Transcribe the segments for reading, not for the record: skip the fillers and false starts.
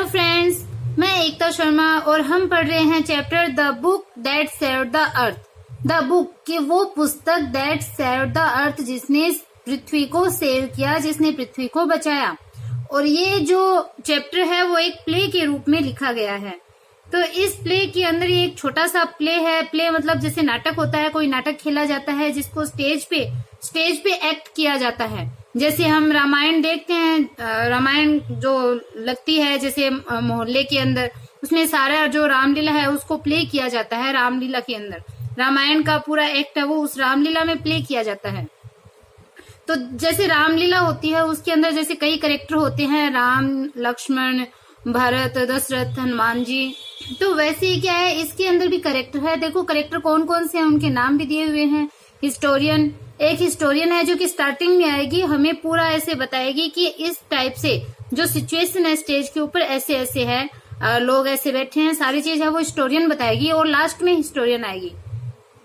Friends, मैं एकता शर्मा और हम पढ़ रहे हैं chapter the book that saved the earth. The book की वो पुस्तक दैट सेव्ड द अर्थ जिसने पृथ्वी को सेव किया, जिसने पृथ्वी को बचाया। और ये जो चैप्टर है वो एक प्ले के रूप में लिखा गया है। तो इस प्ले के अंदर ये एक छोटा सा प्ले है। प्ले मतलब जैसे नाटक होता है, कोई नाटक खेला जाता है जिसको स्टेज पे एक्ट किया जाता है। जैसे हम रामायण देखते हैं, रामायण जो लगती है जैसे मोहल्ले के अंदर, उसमें सारा जो रामलीला है उसको प्ले किया जाता है। रामलीला के अंदर रामायण का पूरा एक्ट है वो उस रामलीला में प्ले किया जाता है। तो जैसे रामलीला होती है उसके अंदर जैसे कई कैरेक्टर होते हैं, राम, लक्ष्मण, भरत, दशरथ, हनुमान जी। तो वैसे ही क्या है, इसके अंदर भी कैरेक्टर है। देखो कैरेक्टर कौन कौन से हैं, उनके नाम भी दिए हुए हैं। हिस्टोरियन, एक हिस्टोरियन है जो कि स्टार्टिंग में आएगी, हमें पूरा ऐसे बताएगी कि इस टाइप से जो सिचुएशन है स्टेज के ऊपर ऐसे ऐसे है, लोग ऐसे बैठे हैं, सारी चीज है वो हिस्टोरियन बताएगी और लास्ट में हिस्टोरियन आएगी।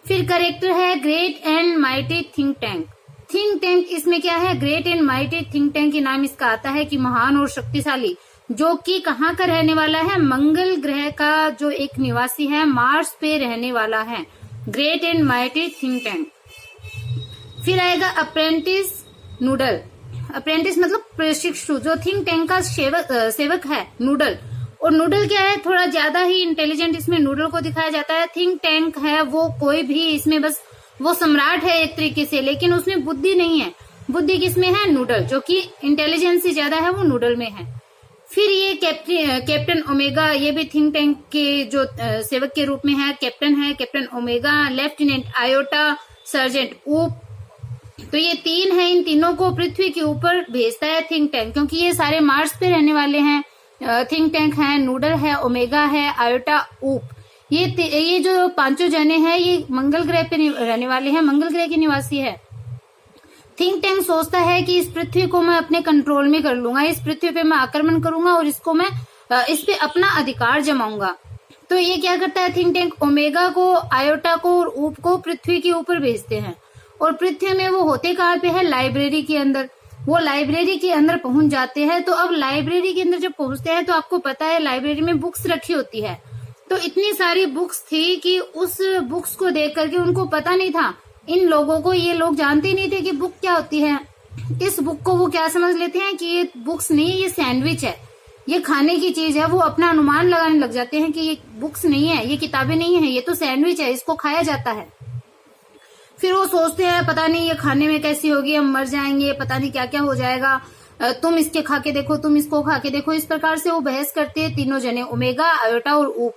फिर कैरेक्टर है great and mighty think tank. Think tank इसमें क्या है, great and mighty think tank के नाम इसका आता है कि महान और शक्तिशाली, जो कि कहाँ का रहने वाला है, मंगल ग्रह का जो एक निवासी है, मार्स पे रहने वाला है। Great and mighty think tank. फिर आएगा अप्रेंटिस नूडल। अप्रेंटिस मतलब प्रशिक्षु, जो थिंक टैंक का सेवक है नूडल। और नूडल क्या है, थोड़ा ज्यादा ही इंटेलिजेंट इसमें नूडल को दिखाया जाता है। थिंक टैंक है वो कोई भी इसमें बस वो सम्राट है एक तरीके से, लेकिन उसमें बुद्धि नहीं है। बुद्धि किसमें है, नूडल, जो कि इंटेलिजेंस से ज्यादा है वो नूडल में है। फिर ये कैप्टन ओमेगा, ये भी थिंक टैंक के जो सेवक के रूप में है, कैप्टन है captain omega. Lieutenant iota, sergeant ऊप। तो ये तीन है, इन तीनों को पृथ्वी के ऊपर भेजता है थिंक टैंक, क्योंकि ये सारे मार्स पे रहने वाले हैं। थिंक टैंक है, नूडल है, ओमेगा है, आयोटा, ऊप। ये जो पांचों जने हैं ये मंगल ग्रह पे रहने वाले हैं, मंगल ग्रह के निवासी है। थिंक टैंक सोचता है कि इस पृथ्वी को मैं अपने कंट्रोल में कर लूंगा, इस पृथ्वी पे मैं आक्रमण करूंगा और इसको मैं इस पे अपना अधिकार जमाऊंगा। तो ये क्या करता है, थिंक टैंक ओमेगा को, आयोटा को और ऊप को पृथ्वी के ऊपर भेजते हैं। और पृथ्वी में वो होते कहाँ पे है, लाइब्रेरी के अंदर। वो लाइब्रेरी के अंदर पहुंच जाते हैं। तो अब लाइब्रेरी के अंदर जब पहुंचते हैं तो आपको पता है लाइब्रेरी में बुक्स रखी होती है। तो इतनी सारी बुक्स थी कि उस बुक्स को देख करके उनको पता नहीं था, इन लोगों को, ये लोग जानते नहीं थे कि बुक क्या होती है। इस बुक को वो क्या समझ लेते हैं कि ये बुक्स नहीं है, ये सैंडविच है, ये खाने की चीज है। वो अपना अनुमान लगाने लग जाते हैं कि ये बुक्स नहीं है, ये किताबें नहीं है, ये तो सैंडविच है, इसको खाया जाता है। फिर वो सोचते हैं पता नहीं ये खाने में कैसी होगी, हम मर जाएंगे, पता नहीं क्या क्या हो जाएगा, तुम इसके खा के देखो, तुम इसको खा के देखो। इस प्रकार से वो बहस करते हैं तीनों जने, ओमेगा, आयोटा और ऊप।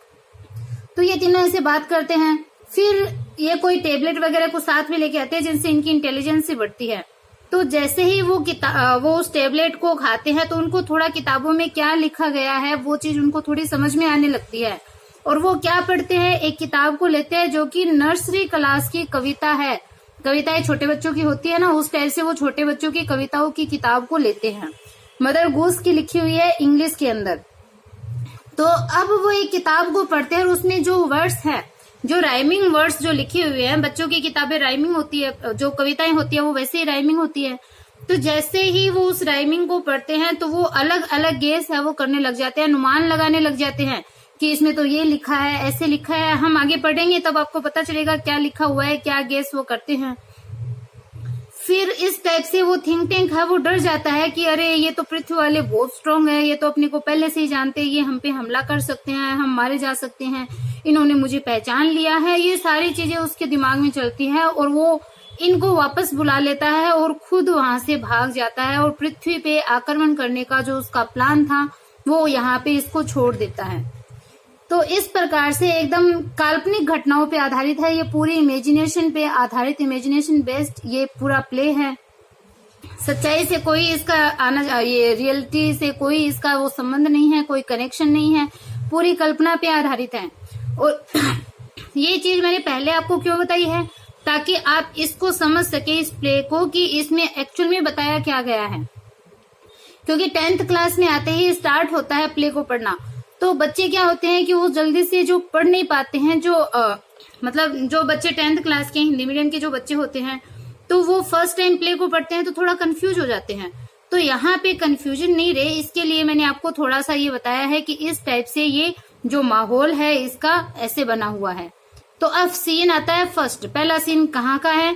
तो ये तीनों ऐसे बात करते हैं। फिर ये कोई टेबलेट वगैरह को साथ में लेके आते हैं जिनसे इनकी इंटेलिजेंस बढ़ती है। तो जैसे ही वो उस टेबलेट को खाते हैं तो उनको थोड़ा किताबों में क्या लिखा गया है वो चीज उनको थोड़ी समझ में आने लगती है। और वो क्या पढ़ते हैं, एक किताब को लेते हैं जो कि नर्सरी क्लास की कविता है। कविताएं छोटे बच्चों की होती है ना, उस टाइप से वो छोटे बच्चों की कविताओं की किताब को लेते हैं। मदर गूस की लिखी हुई है इंग्लिश के अंदर। तो अब वो एक किताब को पढ़ते हैं और उसमें जो वर्ड्स है, जो राइमिंग वर्ड्स जो लिखे हुए हैं, बच्चों की किताबें राइमिंग होती है, जो कविताएं होती है वो वैसे ही राइमिंग होती है। तो जैसे ही वो उस राइमिंग को पढ़ते हैं तो वो अलग अलग गेस है वो करने लग जाते हैं, अनुमान लगाने लग जाते हैं कि इसमें तो ये लिखा है, ऐसे लिखा है। हम आगे पढ़ेंगे तब आपको पता चलेगा क्या लिखा हुआ है, क्या गेस वो करते हैं। फिर इस टाइप से वो थिंक टैंक है वो डर जाता है कि अरे ये तो पृथ्वी वाले बहुत स्ट्रांग है, ये तो अपने को पहले से ही जानते हैं, ये हम पे हमला कर सकते हैं, हम मारे जा सकते हैं, इन्होंने मुझे पहचान लिया है। ये सारी चीजें उसके दिमाग में चलती है और वो इनको वापस बुला लेता है और खुद वहां से भाग जाता है और पृथ्वी पे आक्रमण करने का जो उसका प्लान था वो यहाँ पे इसको छोड़ देता है। तो इस प्रकार से एकदम काल्पनिक घटनाओं पे आधारित है ये पूरी, इमेजिनेशन पे आधारित, इमेजिनेशन बेस्ड ये पूरा प्ले है। सच्चाई से कोई इसका आना, ये रियलिटी से कोई इसका वो संबंध नहीं है, कोई कनेक्शन नहीं है, पूरी कल्पना पे आधारित है। और ये चीज मैंने पहले आपको क्यों बताई है, ताकि आप इसको समझ सके इस प्ले को कि इसमें एक्चुअल में बताया क्या गया है। क्योंकि 10th क्लास में आते ही स्टार्ट होता है प्ले को पढ़ना। तो बच्चे क्या होते हैं कि वो जल्दी से जो पढ़ नहीं पाते हैं, मतलब जो बच्चे 10th क्लास के हिंदी मीडियम के जो बच्चे होते हैं तो वो फर्स्ट टाइम प्ले को पढ़ते हैं तो थोड़ा कंफ्यूज हो जाते हैं। तो यहाँ पे कंफ्यूजन नहीं रहे, इसके लिए मैंने आपको थोड़ा सा ये बताया है कि इस टाइप से ये जो माहौल है इसका ऐसे बना हुआ है। तो अब सीन आता है फर्स्ट। पहला सीन कहाँ का है?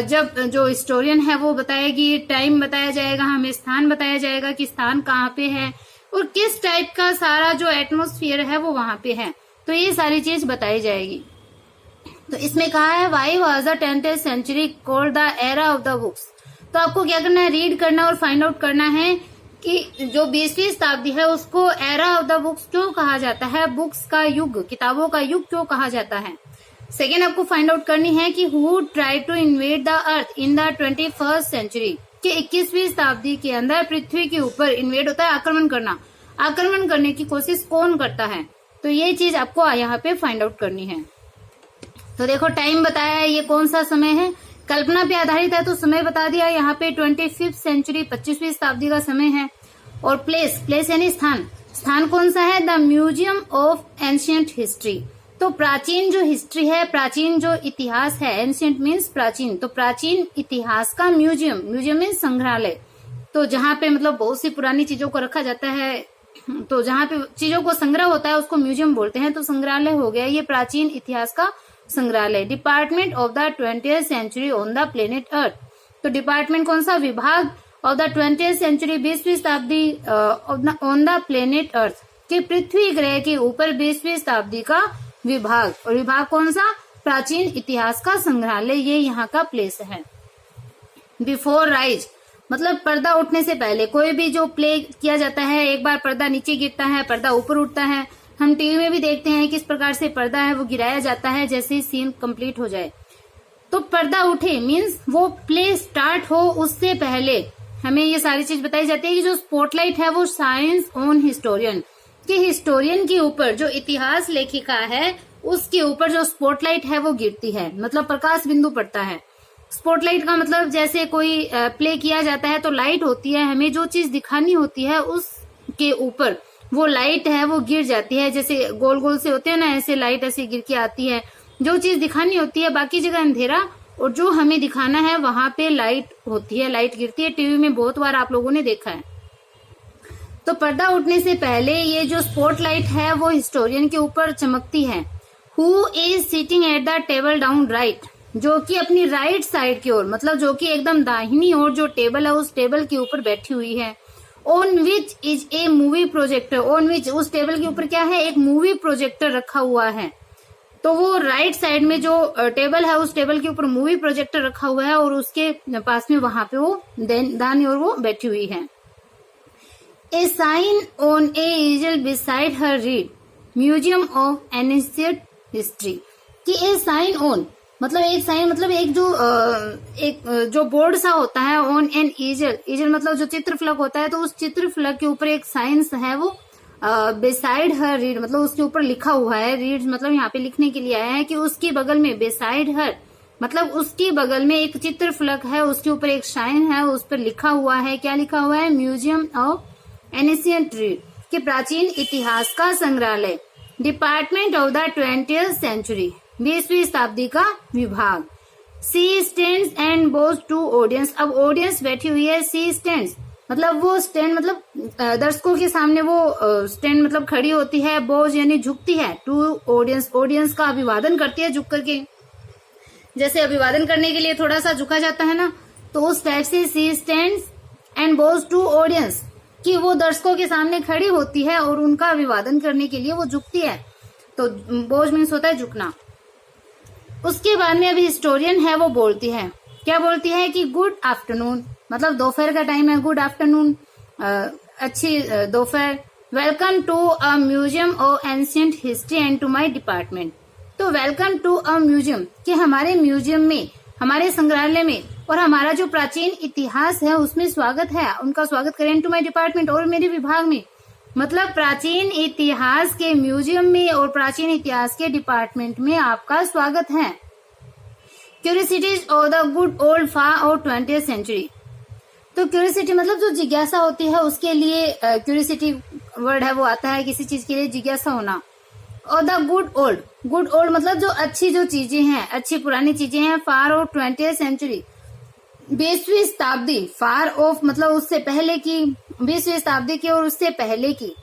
जब जो हिस्टोरियन है वो बताएगी, टाइम बताया जाएगा, हमें स्थान बताया जाएगा कि स्थान कहाँ पे है और किस टाइप का सारा जो एटमोस्फियर है वो वहां पे है, तो ये सारी चीज बताई जाएगी। तो इसमें कहा है why was the 10th century called the era of the books. तो आपको क्या करना है? रीड करना और फाइंड आउट करना है कि जो 20वीं शताब्दी है उसको एरा ऑफ द बुक्स क्यों कहा जाता है, बुक्स का युग, किताबों का युग क्यों कहा जाता है। सेकेंड आपको फाइंड आउट करनी है कि who try to invade the earth in the 21st century, कि 21वीं शताब्दी के अंदर पृथ्वी के ऊपर इन्वेड होता है आक्रमण करना, आक्रमण करने की कोशिश कौन करता है, तो ये चीज आपको यहाँ पे फाइंड आउट करनी है। तो देखो टाइम बताया है, ये कौन सा समय है, कल्पना पे आधारित है तो समय बता दिया। यहाँ पे 25th सेंचुरी 25वीं शताब्दी का समय है। और प्लेस, प्लेस यानी स्थान, स्थान कौन सा है? The museum of ancient history. तो प्राचीन जो हिस्ट्री है, प्राचीन जो इतिहास है, एंशियंट मीन्स प्राचीन, तो प्राचीन इतिहास का म्यूजियम, म्यूजियम मीन्स संग्रहालय, तो जहाँ पे मतलब बहुत सी पुरानी चीजों को रखा जाता है, तो जहाँ पे चीजों को संग्रह होता है उसको म्यूजियम बोलते हैं, तो संग्रहालय हो गया ये प्राचीन इतिहास का संग्रहालय। Department of the 20th century on the planet earth. तो डिपार्टमेंट कौन सा? विभाग ऑफ द 20th सेंचुरी 20वीं शताब्दी ऑन द प्लेनेट अर्थ, के पृथ्वी ग्रह के ऊपर 20वीं शताब्दी का विभाग। और विभाग कौन सा? प्राचीन इतिहास का संग्रहालय, ये यहाँ का प्लेस है। बिफोर राइज मतलब पर्दा उठने से पहले, कोई भी जो प्ले किया जाता है एक बार पर्दा नीचे गिरता है, पर्दा ऊपर उठता है, हम टीवी में भी देखते हैं किस प्रकार से पर्दा है वो गिराया जाता है जैसे ही सीन कंप्लीट हो जाए। तो पर्दा उठे मीन्स वो प्ले स्टार्ट हो उससे पहले हमें ये सारी चीज बताई जाती है कि जो स्पॉटलाइट है वो साइंस ऑन हिस्टोरियन, कि हिस्टोरियन के ऊपर, जो इतिहास लेखिका है उसके ऊपर जो स्पॉटलाइट है वो गिरती है, मतलब प्रकाश बिंदु पड़ता है। स्पॉटलाइट का मतलब जैसे कोई प्ले किया जाता है तो लाइट होती है, हमें जो चीज दिखानी होती है उसके ऊपर वो लाइट है वो गिर जाती है, जैसे गोल गोल से होते हैं ना, ऐसे लाइट ऐसे गिर के आती है। जो चीज दिखानी होती है बाकी जगह अंधेरा, और जो हमें दिखाना है वहां पे लाइट होती है, लाइट गिरती है। टीवी में बहुत बार आप लोगों ने देखा है। तो पर्दा उठने से पहले ये जो स्पॉटलाइट है वो हिस्टोरियन के ऊपर चमकती है। Who is sitting at the table down right, जो कि अपनी राइट साइड की ओर, मतलब जो कि एकदम दाहिनी ओर जो टेबल है उस टेबल के ऊपर बैठी हुई है। On which is a movie projector, on which उस टेबल के ऊपर क्या है? एक मूवी प्रोजेक्टर रखा हुआ है। तो वो राइट साइड में जो टेबल है उस टेबल के ऊपर मूवी प्रोजेक्टर रखा हुआ है और उसके पास में वहां पे वो दाहिनी ओर वो बैठी हुई है। A sign on a angel beside her read museum of ancient history, कि ए साइन ऑन मतलब एक साइन मतलब एक जो बोर्ड सा होता है, ऑन एन ईजल, ईजल मतलब जो चित्रफलक होता है, तो उस चित्रफलक के ऊपर एक साइंस है वो बेसाइड हर रीड मतलब उसके ऊपर लिखा हुआ है। रीड मतलब यहाँ पे लिखने के लिए आया है कि उसके बगल में, बेसाइड हर मतलब उसके बगल में एक चित्रफलक है, उसके ऊपर एक साइन है, उस पर लिखा हुआ है, क्या लिखा हुआ है? म्यूजियम ऑफ एंशिएंट रीड, के प्राचीन इतिहास का संग्रहालय। Department of the 20th century 20वीं शताब्दी का विभाग। She stands and bows to audience, अब ऑडियंस बैठी हुई है। सी स्टैंड्स मतलब वो स्टैंड मतलब दर्शकों के सामने वो स्टैंड मतलब खड़ी होती है, बोज यानी झुकती है, टू ऑडियंस ऑडियंस का अभिवादन करती है झुक करके, जैसे अभिवादन करने के लिए थोड़ा सा झुका जाता है ना, तो उस टाइप से she stands and bows to audience, कि वो दर्शकों के सामने खड़ी होती है और उनका अभिवादन करने के लिए वो झुकती है। तो बोज मीन्स होता है झुकना। उसके बाद में अभी हिस्टोरियन है वो बोलती है, क्या बोलती है? कि गुड आफ्टरनून मतलब दोपहर का टाइम है, गुड आफ्टरनून अच्छी दोपहर। Welcome to a museum of ancient history and to my department. तो वेलकम टू अ म्यूजियम, कि हमारे म्यूजियम में, हमारे संग्रहालय में और हमारा जो प्राचीन इतिहास है उसमें स्वागत है, उनका स्वागत करें। टू माय डिपार्टमेंट और मेरे विभाग में, मतलब प्राचीन इतिहास के म्यूजियम में और प्राचीन इतिहास के डिपार्टमेंट में आपका स्वागत है। Curiosities of the good old far और 20th सेंचुरी। तो क्यूरियोसिटी मतलब जो जिज्ञासा होती है उसके लिए क्यूरियोसिटी वर्ड है वो आता है, किसी चीज के लिए जिज्ञासा होना। और the good old, good old मतलब जो अच्छी जो चीजें हैं, अच्छी पुरानी चीजें हैं, फार और 20th सेंचुरी 20वीं शताब्दी, फार ऑफ मतलब उससे पहले की, 20वीं शताब्दी की और उससे पहले की।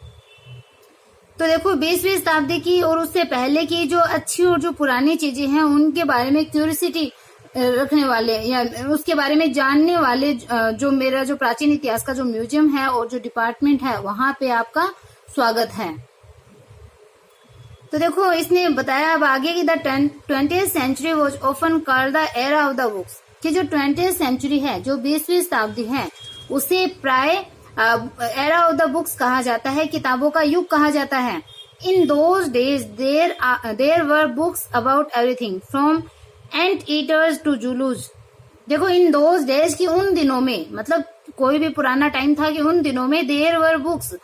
तो देखो 20वीं शताब्दी की और उससे पहले की जो अच्छी और जो पुरानी चीजें हैं उनके बारे में क्यूरियोसिटी रखने वाले या उसके बारे में जानने वाले जो मेरा जो प्राचीन इतिहास का जो म्यूजियम है और जो डिपार्टमेंट है वहां पे आपका स्वागत है। तो देखो इसने बताया अब आगे की the 20th century was often called the era of the books, कि जो 20th सेंचुरी है, जो 20वीं शताब्दी है, उसे प्राय एरा ऑफ द बुक्स कहा जाता है, किताबों का युग कहा जाता है। In those days there were books about everything from ant eaters to Zulus. देखो इन दोज डेज की उन दिनों में, मतलब कोई भी पुराना टाइम था कि उन दिनों में देर वर बुक्स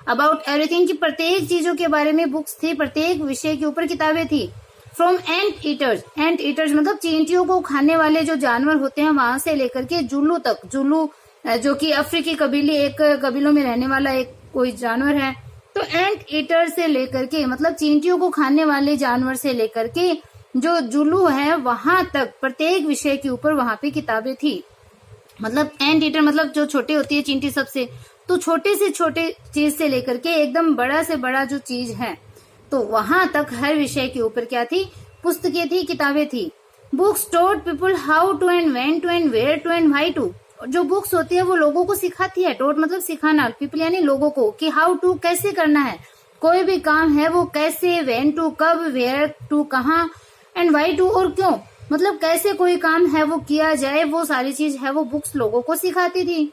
अबाउट एवरीथिंग, की प्रत्येक चीजों के बारे में बुक्स थी, प्रत्येक विषय के ऊपर किताबें थी। फ्रॉम एंट ईटर्स मतलब चींटियों को खाने वाले जो जानवर होते हैं वहां से लेकर के जुल्लू तक, जुल्लू जो कि अफ्रीकी कबीलों में रहने वाला एक कोई जानवर है। तो एंट ईटर से लेकर के मतलब चींटियों को खाने वाले जानवर से लेकर के जो जुल्लू है वहां तक प्रत्येक विषय के ऊपर वहां पे किताबें थी। मतलब एंट ईटर मतलब जो छोटे होती है चींटी सबसे, तो छोटे से छोटे चीज से लेकर के एकदम बड़ा से बड़ा जो चीज है, तो वहां तक हर विषय के ऊपर क्या थी, पुस्तकें थी, किताबें थी। Books taught people how to and when to and where to and why to. जो बुक्स होती है वो लोगों को सिखाती है, टॉट मतलब सिखाना, पीपल यानी लोगों को, कि हाउ टू कैसे करना है, कोई भी काम है वो कैसे, व्हेन टू कब, वेयर टू कहाँ, एंड व्हाई टू और क्यों, मतलब कैसे कोई काम है वो किया जाए, वो सारी चीज है वो बुक्स लोगों को सिखाती थी।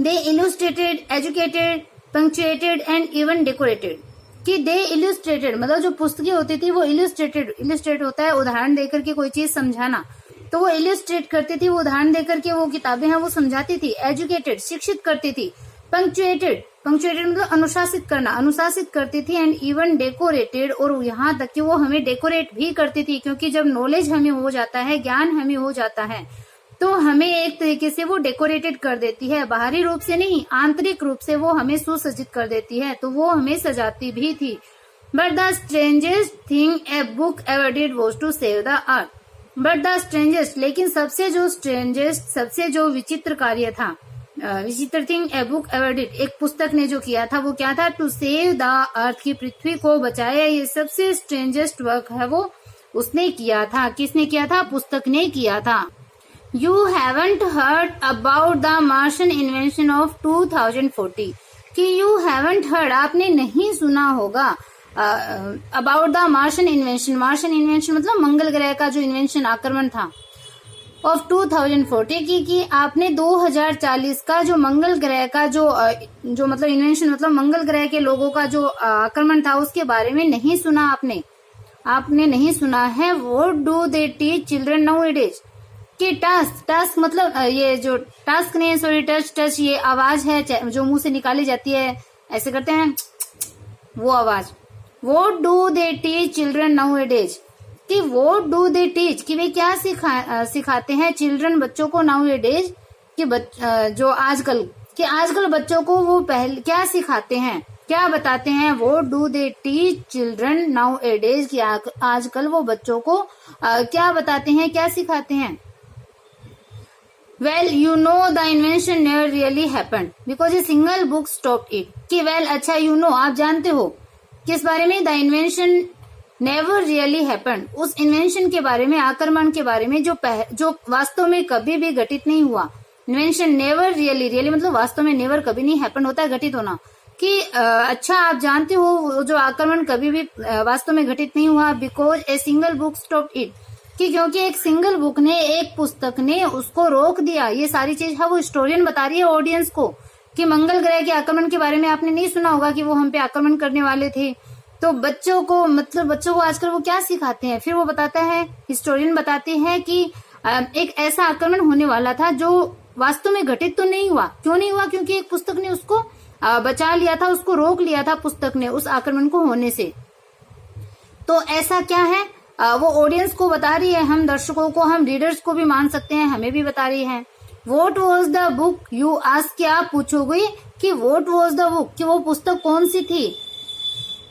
They illustrated, educated, punctuated and even decorated, कि दे इलुस्ट्रेटेड मतलब जो पुस्तकें होती थी वो इलुस्ट्रेट होता है उदाहरण देकर के कोई चीज समझाना, तो वो इलुस्ट्रेट करती थी, वो उदाहरण देकर के वो किताबें हैं वो समझाती थी। एजुकेटेड शिक्षित करती थी। पंक्चुएटेड मतलब अनुशासित करती थी। एंड इवन डेकोरेटेड और यहाँ तक कि वो हमें डेकोरेट भी करती थी, क्योंकि जब नॉलेज हमें हो जाता है, ज्ञान हमें हो जाता है, तो हमें एक तरीके से वो डेकोरेटेड कर देती है, बाहरी रूप से नहीं आंतरिक रूप से वो हमें सुसज्जित कर देती है, तो वो हमें सजाती भी थी। But the strangest thing a book ever did was to save the earth. But the strangest लेकिन सबसे जो विचित्र कार्य था, विचित्र thing a book ever did एक पुस्तक ने जो किया था वो क्या था, टू सेव द अर्थ की पृथ्वी को बचाया। ये सबसे स्ट्रेंजेस्ट वर्क है वो उसने किया था। किसने किया था? पुस्तक ने किया था। You haven't heard about the Martian invention of 2040 कि you haven't heard आपने नहीं सुना होगा about the Martian invention मतलब मंगल ग्रह का जो इन्वेंशन आक्रमण था of 2040 की आपने 2040 का जो मंगल ग्रह का जो मतलब इन्वेंशन मतलब मंगल ग्रह के लोगों का जो आक्रमण था उसके बारे में नहीं सुना आपने नहीं सुना है। What do they teach children nowadays कि टास्क मतलब ये जो टास्क नहीं है, सॉरी टच ये आवाज है जो मुंह से निकाली जाती है, ऐसे करते हैं वो आवाज। What do they teach children nowadays कि what do they teach कि वे क्या सिखाते हैं चिल्ड्रन बच्चों को nowadays कि जो आजकल बच्चों को वो पहले क्या सिखाते हैं, क्या बताते हैं। What do they teach children nowadays कि आजकल वो बच्चों को क्या बताते हैं, क्या सिखाते हैं। Well, you know the invention never really happened because a single book stopped it कि well अच्छा you know आप जानते हो किस बारे में, the invention never really happened उस इन्वेंशन के बारे में, आक्रमण के बारे में जो वास्तव में कभी भी घटित नहीं हुआ। इन्वेंशन never really मतलब वास्तव में never कभी नहीं happen होता है घटित होना, कि अच्छा आप जानते हो जो आक्रमण कभी भी वास्तव में घटित नहीं हुआ। Because a single book stopped it कि क्योंकि एक सिंगल बुक ने, एक पुस्तक ने उसको रोक दिया। ये सारी चीज है वो हिस्टोरियन बता रही है ऑडियंस को कि मंगल ग्रह के आक्रमण के बारे में आपने नहीं सुना होगा कि वो हम पे आक्रमण करने वाले थे। तो बच्चों को आजकल वो क्या सिखाते हैं, फिर वो बताता है, हिस्टोरियन बताते हैं कि एक ऐसा आक्रमण होने वाला था जो वास्तव में घटित तो नहीं हुआ। क्यों नहीं हुआ? क्योंकि एक पुस्तक ने उसको बचा लिया था, उसको रोक लिया था पुस्तक ने उस आक्रमण को होने से। तो ऐसा क्या है वो ऑडियंस को बता रही है, हम दर्शकों को, हम रीडर्स को भी मान सकते हैं, हमें भी बता रही है। What was the book you ask कि आप पूछोगे कि वॉट वॉज द बुक कि वो पुस्तक कौन सी थी।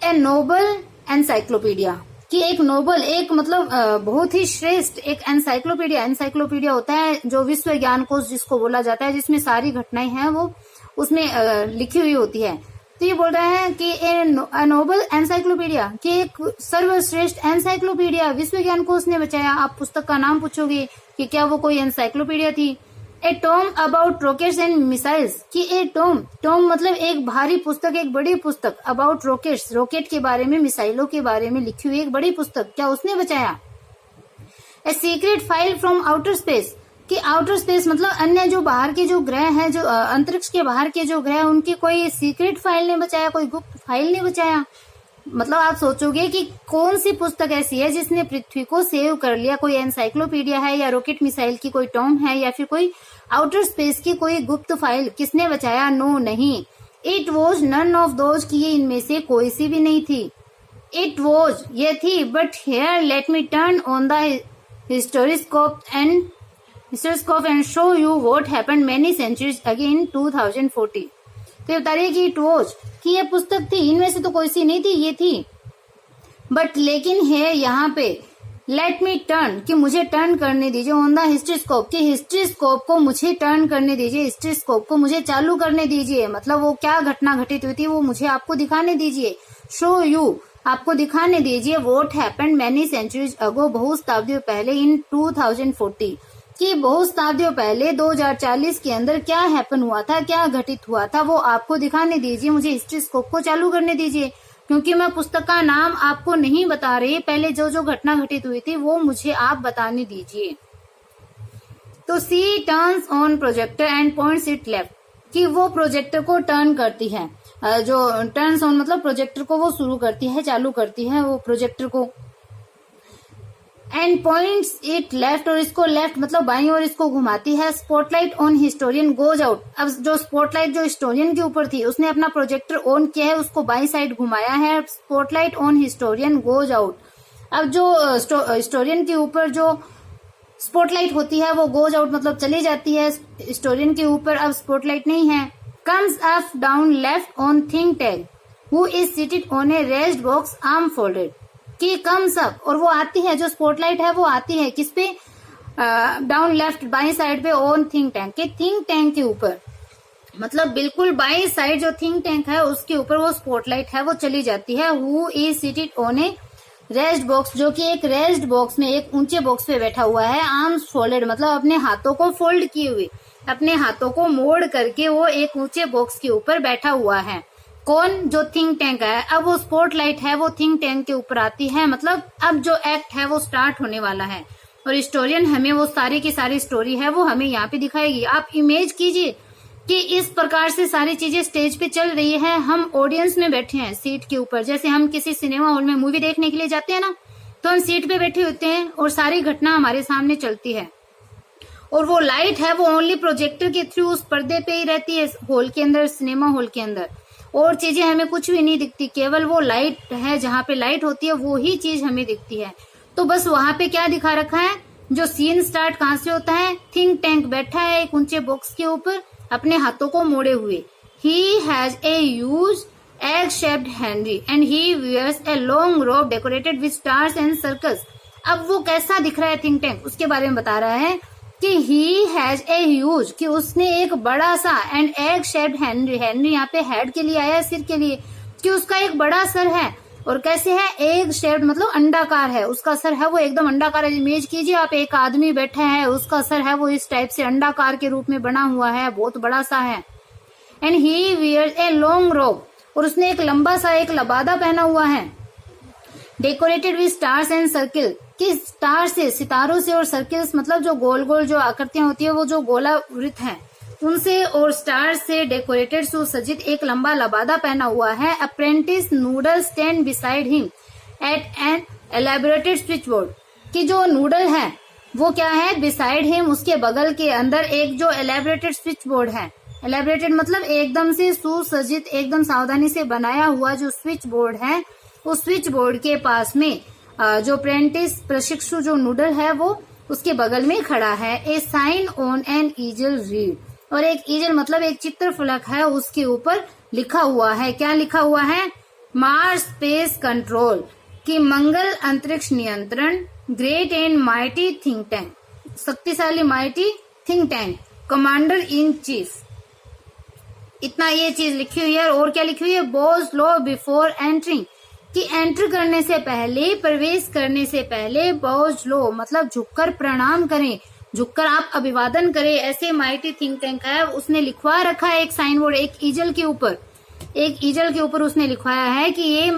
ए नोबल एनसाइक्लोपीडिया कि एक नोबल, एक मतलब बहुत ही श्रेष्ठ एक एनसाइक्लोपीडिया होता है जो विश्व ज्ञान कोश जिसको बोला जाता है, जिसमें सारी घटनाएं हैं वो उसमें लिखी हुई होती है। तो ये बोल रहा है कि ए नोबल एनसाइक्लोपीडिया, कि एक सर्वश्रेष्ठ एनसाइक्लोपीडिया विश्व ज्ञान कोश ने बचाया। आप पुस्तक का नाम पूछोगे कि क्या वो कोई एनसाइक्लोपीडिया थी। A tome about rockets and missiles, कि ए टॉम मतलब एक भारी पुस्तक, एक बड़ी पुस्तक, अबाउट रॉकेट्स, रॉकेट के बारे में, मिसाइलों के बारे में लिखी हुई एक बड़ी पुस्तक, क्या उसने बचाया। A secret file from outer space, कि आउटर स्पेस मतलब अन्य जो बाहर के जो ग्रह हैं, जो अंतरिक्ष के बाहर के जो ग्रह, उनकी कोई सीक्रेट फाइल ने बचाया, कोई गुप्त फाइल ने बचाया। मतलब आप सोचोगे कि कौन सी पुस्तक ऐसी है जिसने पृथ्वी को सेव कर लिया, कोई एनसाइक्लोपीडिया है या रॉकेट मिसाइल की कोई टॉम है या फिर कोई आउटर स्पेस की कोई गुप्त फाइल, किसने बचाया। नो, नहीं। It was none of those, की ये इनमें से कोई सी भी नहीं थी। इट वॉज ये थी, but here let me turn on the historiscope and show you what happened many centuries again 2040। तो बता रही है कि इट वॉज, कि ये पुस्तक थी, इनमें से तो कोई सी नहीं थी, ये थी। बट लेकिन है यहाँ पे लेट मी टर्न, कि मुझे टर्न करने दीजिए, ऑन द हिस्ट्रीस्कोप, कि हिस्ट्रीस्कोप को मुझे टर्न करने दीजिए, हिस्ट्रीस्कोप को मुझे चालू करने दीजिए। मतलब वो क्या घटना घटित हुई थी वो मुझे आपको दिखाने दीजिए। शो यू, आपको दिखाने दीजिए, what happened many centuries ago, बहुत शताब्दियों पहले, इन 2040, कि बहुत शताब्दियों पहले 2040 के अंदर क्या हैपन हुआ था, क्या घटित हुआ था, वो आपको दिखाने दीजिए, मुझे हिस्ट्रीस्कोप को चालू करने दीजिए। क्योंकि मैं पुस्तक का नाम आपको नहीं बता रही, पहले जो जो घटना घटित हुई थी वो मुझे आप बताने दीजिए। तो she turns on projector and points it left, कि वो प्रोजेक्टर को टर्न करती है, जो टर्न्स ऑन मतलब प्रोजेक्टर को वो शुरू करती है, चालू करती है वो प्रोजेक्टर को, एंड पॉइंट्स इट लेफ्ट, और इसको लेफ्ट मतलब बाईं ओर इसको घुमाती है। Spotlight on historian goes out, अब जो स्पॉटलाइट जो हिस्टोरियन के ऊपर थी उसने अपना प्रोजेक्टर ऑन किया है, उसको बाईं साइड घुमाया है। Spotlight on historian goes out, अब जो हिस्टोरियन के ऊपर जो स्पॉटलाइट होती है वो गोज आउट मतलब चली जाती है हिस्टोरियन के ऊपर, अब स्पॉटलाइट नहीं है। Comes up down left on think tank who is seated on A raised box arm folded, कि कम्स अप, और वो आती है, जो स्पॉटलाइट है वो आती है किस पे, डाउन लेफ्ट बाई साइड पे, ऑन थिंक टैंक, के थिंक टैंक के ऊपर, मतलब बिल्कुल बाई साइड जो थिंक टैंक है उसके ऊपर वो स्पॉटलाइट है वो चली जाती है। Who is seated on A rest box, जो कि एक रेस्ट बॉक्स में, एक ऊंचे बॉक्स पे बैठा हुआ है। आर्म्स फोल्डेड मतलब अपने हाथों को फोल्ड किए हुए, अपने हाथों को मोड़ करके वो एक ऊंचे बॉक्स के ऊपर बैठा हुआ है। कौन, जो थिंक टैंक है। अब वो स्पॉटलाइट है वो थिंक टैंक के ऊपर आती है, मतलब अब जो एक्ट है वो स्टार्ट होने वाला है, और हिस्टोरियन हमें वो सारी की सारी स्टोरी है वो हमें यहाँ पे दिखाएगी। आप इमेज कीजिए कि इस प्रकार से सारी चीजें स्टेज पे चल रही है, हम ऑडियंस में बैठे हैं सीट के ऊपर, जैसे हम किसी सिनेमा हॉल में मूवी देखने के लिए जाते हैं ना, तो हम सीट पे बैठे होते हैं और सारी घटना हमारे सामने चलती है, और वो लाइट है वो ओनली प्रोजेक्टर के थ्रू उस पर्दे पे ही रहती है हॉल के अंदर, सिनेमा हॉल के अंदर, और चीजें हमें कुछ भी नहीं दिखती, केवल वो लाइट है, जहाँ पे लाइट होती है वो ही चीज हमें दिखती है। तो बस वहां पे क्या दिखा रखा है, जो सीन स्टार्ट कहाँ से होता है, थिंक टैंक बैठा है एक ऊंचे बॉक्स के ऊपर अपने हाथों को मोड़े हुए। He has a huge egg shaped Henry and he wears a long robe decorated with stars and circles। अब वो कैसा दिख रहा है थिंक टैंक, उसके बारे में बता रहा है कि he has a huge, कि उसने एक बड़ा सा, and egg shaped Henry, Henry यहाँ पे हेड के लिए आया है, सिर के लिए, कि उसका एक बड़ा सर है, और कैसे है, एग शेप्ड मतलब अंडाकार है, उसका सर है वो एकदम अंडाकार है। इमेज कीजिए आप, एक आदमी बैठा है, उसका सर है वो इस टाइप से अंडाकार के रूप में बना हुआ है, बहुत बड़ा सा है। And he wears a long robe, और उसने एक लंबा सा एक लबादा पहना हुआ है, decorated with stars and circle, कि स्टार से, सितारों से, और सर्किल्स मतलब जो गोल गोल जो आकृतियां होती है वो जो गोलावृत है उनसे, और स्टार से डेकोरेटेड सुसज्जित एक लंबा लबादा पहना हुआ है। Apprentice noodle stand beside him at an elaborated switch board, कि जो नूडल है वो क्या है, बिसाइड हिम उसके बगल के अंदर एक जो एलैबोरेटेड स्विच बोर्ड है, एलैबोरेटेड मतलब एकदम से सुसज्जित, एकदम सावधानी से बनाया हुआ जो स्विच बोर्ड है, उस स्विच बोर्ड के पास में जो अप्रेंटिस प्रशिक्षु जो नूडल है वो उसके बगल में खड़ा है। A sign on an easel read, और एक ईजल मतलब एक चित्र फलक है, उसके ऊपर लिखा हुआ है, क्या लिखा हुआ है, मार्स स्पेस कंट्रोल, कि मंगल अंतरिक्ष नियंत्रण great and mighty think tank, शक्तिशाली mighty think tank, commander in chief, इतना ये चीज लिखी हुई है। और क्या लिखी हुई है, बोज लो बिफोर एंटरिंग, कि एंटर करने से पहले, प्रवेश करने से पहले बोज लो मतलब झुककर प्रणाम करें, झुककर आप अभिवादन करें, ऐसे माइटी थिंक टैंक है। उसने लिखवा रखा है एक साइन बोर्ड, एक ईजल के ऊपर उसने लिखवाया है कि ये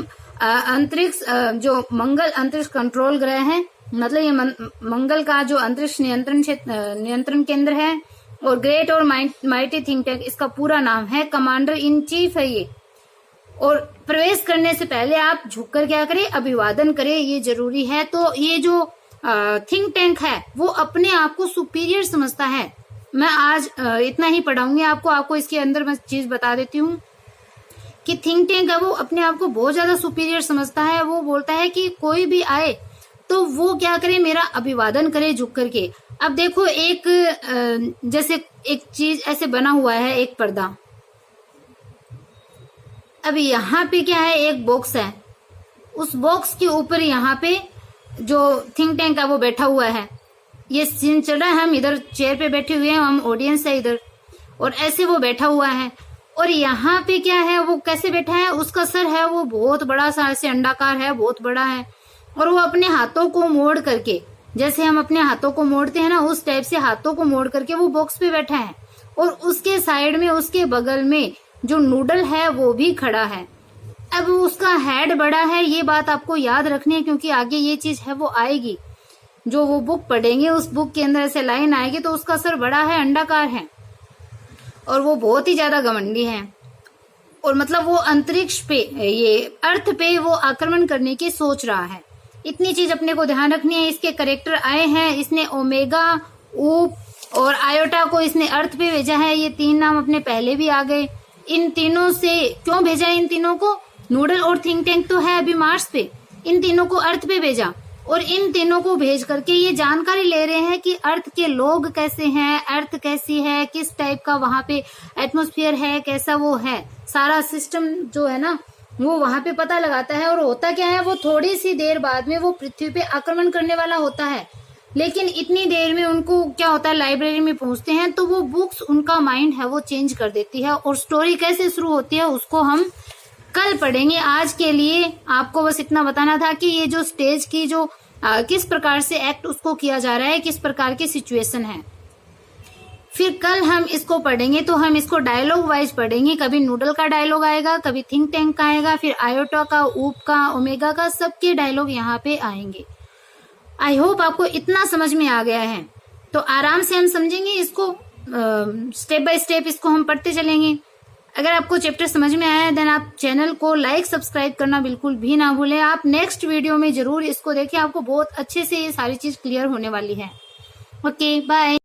अंतरिक्ष जो मंगल अंतरिक्ष कंट्रोल ग्रह है, मतलब ये मंगल का जो अंतरिक्ष नियंत्रण केंद्र है, और ग्रेट और माइटी थिंक टैंक इसका पूरा नाम है, कमांडर इन चीफ है ये। और प्रवेश करने से पहले आप झुककर क्या करें, अभिवादन करें, ये जरूरी है। तो ये जो थिंक टैंक है वो अपने आप को सुपीरियर समझता है। मैं आज इतना ही पढ़ाऊंगी आपको इसके अंदर मैं चीज बता देती हूँ कि थिंक टैंक है वो अपने आप को बहुत ज्यादा सुपीरियर समझता है। वो बोलता है कि कोई भी आए तो वो क्या करे, मेरा अभिवादन करे झुक करके। अब देखो एक जैसे एक चीज ऐसे बना हुआ है, एक पर्दा, अब यहाँ पे क्या है, एक बॉक्स है, उस बॉक्स के ऊपर यहाँ पे जो थिंक टैंक है वो बैठा हुआ है। ये सीन चल रहा है, हम इधर चेयर पे बैठे हुए हैं, हम ऑडियंस है इधर, और ऐसे वो बैठा हुआ है। और यहाँ पे क्या है, वो कैसे बैठा है, उसका सर है वो बहुत बड़ा सा, ऐसे अंडाकार है, बहुत बड़ा है, और वो अपने हाथों को मोड़ करके, जैसे हम अपने हाथों को मोड़ते हैं ना, उस टाइप से हाथों को मोड़ करके वो बॉक्स पे बैठा है। और उसके साइड में, उसके बगल में जो नूडल है वो भी खड़ा है। अब उसका हेड बड़ा है, ये बात आपको याद रखनी है, क्योंकि आगे ये चीज है वो आएगी, जो वो बुक पढ़ेंगे उस बुक के अंदर ऐसे लाइन आएगी। तो उसका सर बड़ा है, अंडाकार है, और वो बहुत ही ज्यादा घमंडी है, और मतलब वो अंतरिक्ष पे, ये अर्थ पे वो आक्रमण करने की सोच रहा है। इतनी चीज अपने को ध्यान रखनी है। इसके करेक्टर आए हैं, इसने ओमेगा, ऊप और आयोटा को इसने अर्थ पे भेजा है। ये 3 नाम अपने पहले भी आ गए। इन तीनों से क्यों भेजा है, इन तीनों को, नूडल और थिंक टैंक तो है अभी मार्स पे, इन तीनों को अर्थ पे भेजा, और इन तीनों को भेज करके ये जानकारी ले रहे हैं कि अर्थ के लोग कैसे हैं, अर्थ कैसी है, किस टाइप का वहां पे एटमॉस्फेयर है, कैसा वो है, सारा सिस्टम जो है ना वो वहां पे पता लगाता है। और होता क्या है, वो थोड़ी सी देर बाद में वो पृथ्वी पे आक्रमण करने वाला होता है, लेकिन इतनी देर में उनको क्या होता है, लाइब्रेरी में पहुंचते हैं तो वो बुक्स, उनका माइंड है वो चेंज कर देती है, और स्टोरी कैसे शुरू होती है उसको हम कल पढ़ेंगे। आज के लिए आपको बस इतना बताना था कि ये जो स्टेज की जो किस प्रकार से एक्ट उसको किया जा रहा है, किस प्रकार की सिचुएशन है। फिर कल हम इसको पढ़ेंगे तो हम इसको डायलॉग वाइज पढ़ेंगे। कभी नूडल का डायलॉग आएगा, कभी थिंक टैंक का आएगा, फिर आयोटा का, ऊप का, ओमेगा का, सबके डायलॉग यहाँ पे आएंगे। आई होप आपको इतना समझ में आ गया है। तो आराम से हम समझेंगे इसको, स्टेप बाय स्टेप इसको हम पढ़ते चलेंगे। अगर आपको चैप्टर समझ में आया है देन आप चैनल को लाइक सब्सक्राइब करना बिल्कुल भी ना भूलें। आप नेक्स्ट वीडियो में जरूर इसको देखें, आपको बहुत अच्छे से ये सारी चीज क्लियर होने वाली है। Okay bye.